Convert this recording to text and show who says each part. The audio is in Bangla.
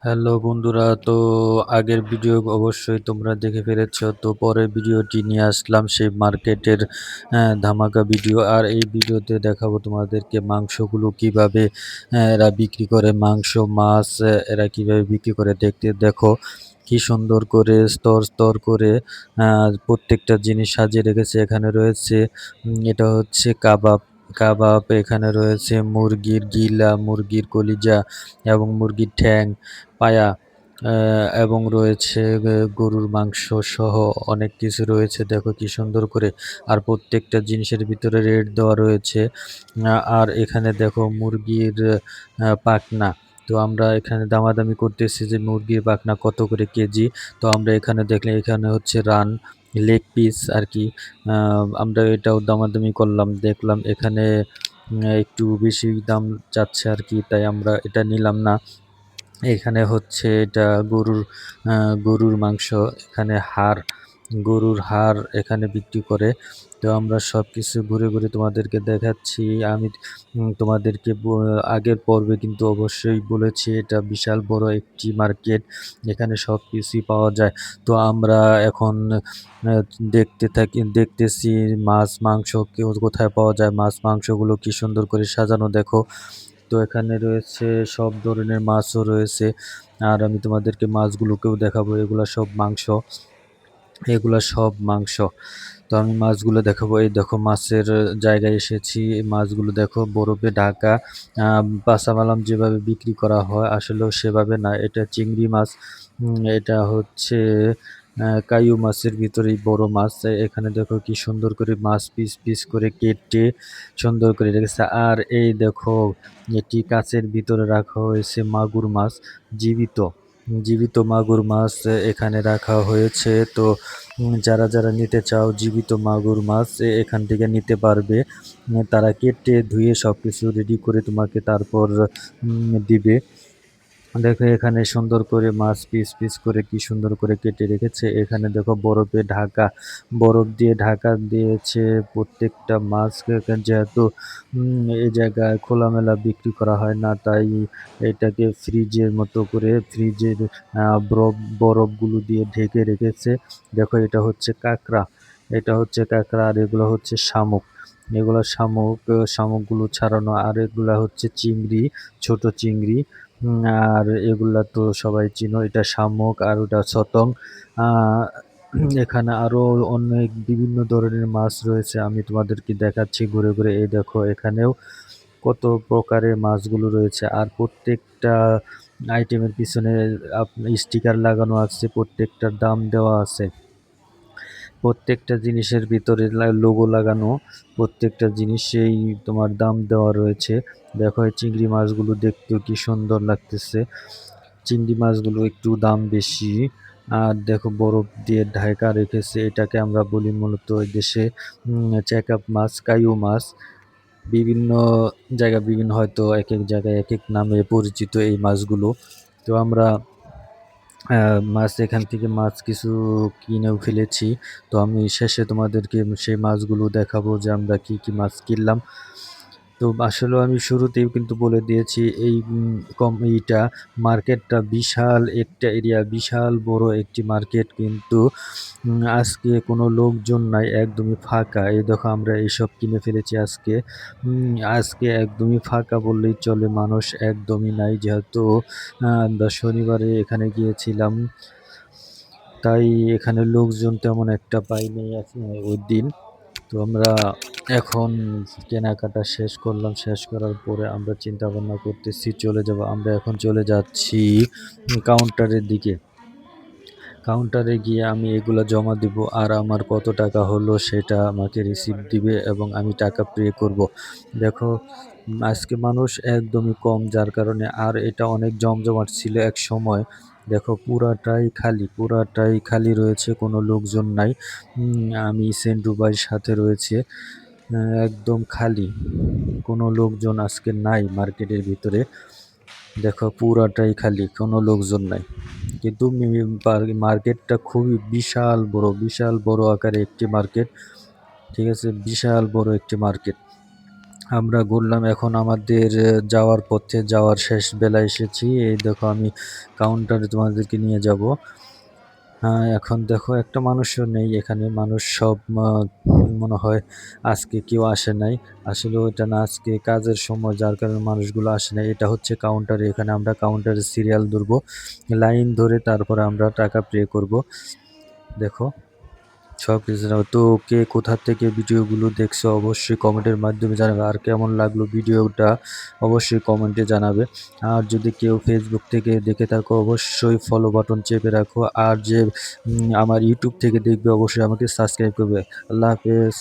Speaker 1: হ্যালো বন্ধুরা, তো আগের ভিডিও অবশ্যই তোমরা দেখে ফেলেছো। তো পরের ভিডিওটি নিয়ে আসলাম সেই মার্কেটের ধামাকা ভিডিও। আর এই ভিডিওতে দেখাবো তোমাদেরকে মাংসগুলো কিভাবে এরা বিক্রি করে, মাংস মাছ এরা কিভাবে বিক্রি করে। দেখো কি সুন্দর করে স্তর স্তর করে প্রত্যেকটা জিনিস সাজিয়ে রেখেছে। এখানে রয়েছে এটা হচ্ছে কাবাব কাবাব, এখানে রয়েছে মুরগির গিলা, মুরগির কলিজা এবং মুরগির ঠ্যাং, পায়া, এবং রয়েছে গরুর মাংস সহ অনেক কিছু রয়েছে। দেখো কি সুন্দর করে। আর প্রত্যেকটা জিনিসের ভিতরে রেট দেওয়া রয়েছে। আর এখানে দেখো মুরগির পাখনা। তো আমরা এখানে দামাদামি করতেছি যে মুরগির পাখনা কত করে কেজি। তো আমরা এখানে দেখলে এখানে হচ্ছে রান লেগ পিস আর কি। আমরা এটাও দামাদামি করলাম, দেখলাম এখানে একটু বেশি দাম চাচ্ছে আর কি, তাই আমরা এটা নিলাম না। এখানে হচ্ছে এটা গরুর মাংস, এখানে হাড়, গরুর হাড় এখানে বিক্রি করে। তো আমরা সব কিছু ঘুরে ঘুরে তোমাদেরকে দেখাচ্ছি। আমি তোমাদেরকে আগের পর্বে কিন্তু অবশ্যই বলেছি এটা বিশাল বড় একটি মার্কেট, এখানে সব কিছুই পাওয়া যায়। তো আমরা এখন দেখতেছি মাছ মাংস কেউ কোথায় পাওয়া যায়, মাছ মাংসগুলো কি সুন্দর করে সাজানো দেখো। তো এখানে রয়েছে সব ধরনের মাছও রয়েছে। আর আমি তোমাদেরকে মাছগুলোকেও দেখাবো, এগুলা সব মাংস। তো আমি মাছগুলো দেখাবো। এই দেখো মাছের জায়গায় এসেছি, মাছগুলো দেখো বরফে ঢাকা। কাঁচামালাম যেভাবে বিক্রি করা হয় আসলেও সেভাবে না, এটা চিংড়ি মাছ। এটা হচ্ছে কাইউ মাছের ভিতরেই বড় মাছ। এখানে দেখো কি সুন্দর করে মাছ পিস পিস করে কেটে সুন্দর করে রেখেছে। আর এই দেখো এটি কাচের ভিতরে রাখা হয়েছে মাগুর মাছ, জীবিত জীবিত মাগুর মাছ এখানে রাখা হয়েছে। তো যারা যারা নিতে চাও জীবিত মাগুর মাছ এখান থেকে নিতে পারবে। তারা কেটে ধুয়ে সবকিছু রেডি করে তোমাকে তারপর দিবে। দেখো এখানে সুন্দর করে মাছ পিস পিস করে কি সুন্দর করে কেটে রেখেছে। এখানে দেখো বরফে ঢাকা, বরফ দিয়ে ঢাকা দিয়েছে প্রত্যেকটা মাছ। যেহেতু এই জায়গায় খোলামেলা বিক্রি করা হয় না, তাই এটাকে ফ্রিজের মতো করে ফ্রিজের বরফগুলো দিয়ে ঢেকে রেখেছে। দেখো এটা হচ্ছে কাঁকড়া, এটা হচ্ছে কাঁকড়া, আর এগুলো হচ্ছে শামুক। এগুলো শামুক, শামুকগুলো ছাড়ানো। আর এগুলা হচ্ছে চিংড়ি, ছোট চিংড়ি। আর এগুলা তো সবাই চিনো, এটা শামুক আর ওটা ছতং। আহ এখানে আরো অনেক বিভিন্ন ধরনের মাছ রয়েছে, আমি তোমাদেরকে দেখাচ্ছি ঘুরে ঘুরে। এই দেখো এখানেও কত প্রকারের মাছগুলো রয়েছে। আর প্রত্যেকটা আইটেমের পিছনে স্টিকার লাগানো আছে, প্রত্যেকটার দাম দেওয়া আছে। প্রত্যেকটা জিনিসের ভিতরে লোগো লাগানো, প্রত্যেকটা জিনিসেই তোমার দাম দেওয়া রয়েছে। দেখো এই চিংড়ি মাছগুলো দেখতেও কি সুন্দর লাগতেছে। চিংড়ি মাছগুলো একটু দাম বেশি। আর দেখো বরফ দিয়ে ঢাকা রেখেছে, এটাকে আমরা বলি মূলত ওই দেশে চেকআপ মাছ, কাইউ মাছ। বিভিন্ন জায়গায় বিভিন্ন, হয়তো এক এক জায়গায় এক এক নামে পরিচিত এই মাছগুলো। তো আমরা মাছ এখান থেকে মাছ কিছু কিনেও ফেলেছি। তো আমি শেষে তোমাদেরকে সেই মাছগুলো দেখাবো যে আমরা কি কি মাছ কিনলাম। তো আসলেও আমি শুরুতেই কিন্তু বলে দিয়েছি এই এইটা মার্কেটটা বিশাল একটা এরিয়া, বিশাল বড় একটি মার্কেট, কিন্তু আজকে কোনো লোকজন নাই, একদমই ফাঁকা। এই দেখো আমরা এইসব কিনে ফেলেছি আজকে। আজকে একদমই ফাঁকা বললেই চলে, মানুষ একদমই নাই, যেহেতু আমরা শনিবারে এখানে গিয়েছিলাম, তাই এখানে লোকজন তেমন একটা পাইনি ওই দিন। তো আমরা এখন কেনাকাটা শেষ করলাম, শেষ করার পরে আমরা চিন্তা ভাবনা করতেছি চলে যাব। আমরা এখন চলে যাচ্ছি কাউন্টারের দিকে। কাউন্টারে গিয়ে আমি এগুলা জমা দিব, আর আমার কত টাকা হলো সেটা আমাকে রিসিপ্ট দিবে এবং আমি টাকা পে করব। দেখো আজকে মানুষ একদমই কম, যার কারণে। আর এটা অনেক জমজমাট ছিল এক সময়। দেখো পুরাটাই খালি, পুরাটাই খালি রয়েছে, কোনো লোকজন নাই। আমি সেন্ট দুবাইয়ের সাথে রয়েছে, একদম খালি, কোনো লোকজন আজকে নাই মার্কেটের ভিতরে। দেখো পুরাটাই খালি, কোনো লোকজন নাই। কিন্তু মার্কেটটা খুবই বিশাল বড়, বিশাল বড় আকারে একটি মার্কেট। ঠিক আছে, বিশাল বড় একটি মার্কেট। আমরা ঘুরলাম এখন আমাদের যাওয়ার পথে যাওয়ার শেষ বেলায় এসেছি। এই দেখো আমি কাউন্টারে তোমাদেরকে নিয়ে যাবো। এখন দেখো একটা মানুষও নেই এখানে। মানুষ সব মনে হয় আজকে কেউ আসে নাই। আসলেও এটা না, আজকে কাজের সময় যার কারণে মানুষগুলো আসে নাই। এটা হচ্ছে কাউন্টারে। এখানে আমরা কাউন্টারে সিরিয়াল ধরবো। লাইন ধরে তারপরে আমরা টাকা পে করব। দেখো সবকিছু জানাবো। তো কে কোথা থেকে ভিডিওগুলো দেখছো অবশ্যই কমেন্টের মাধ্যমে জানাবে। আর কেমন লাগলো ভিডিওটা অবশ্যই কমেন্টে জানাবে। আর যদি কেউ ফেসবুক থেকে দেখে থাকো অবশ্যই ফলো বাটন চেপে রাখো। আর যে আমার ইউটিউব থেকে দেখবে অবশ্যই আমাকে সাবস্ক্রাইব করবে। আল্লাহ হাফেজ।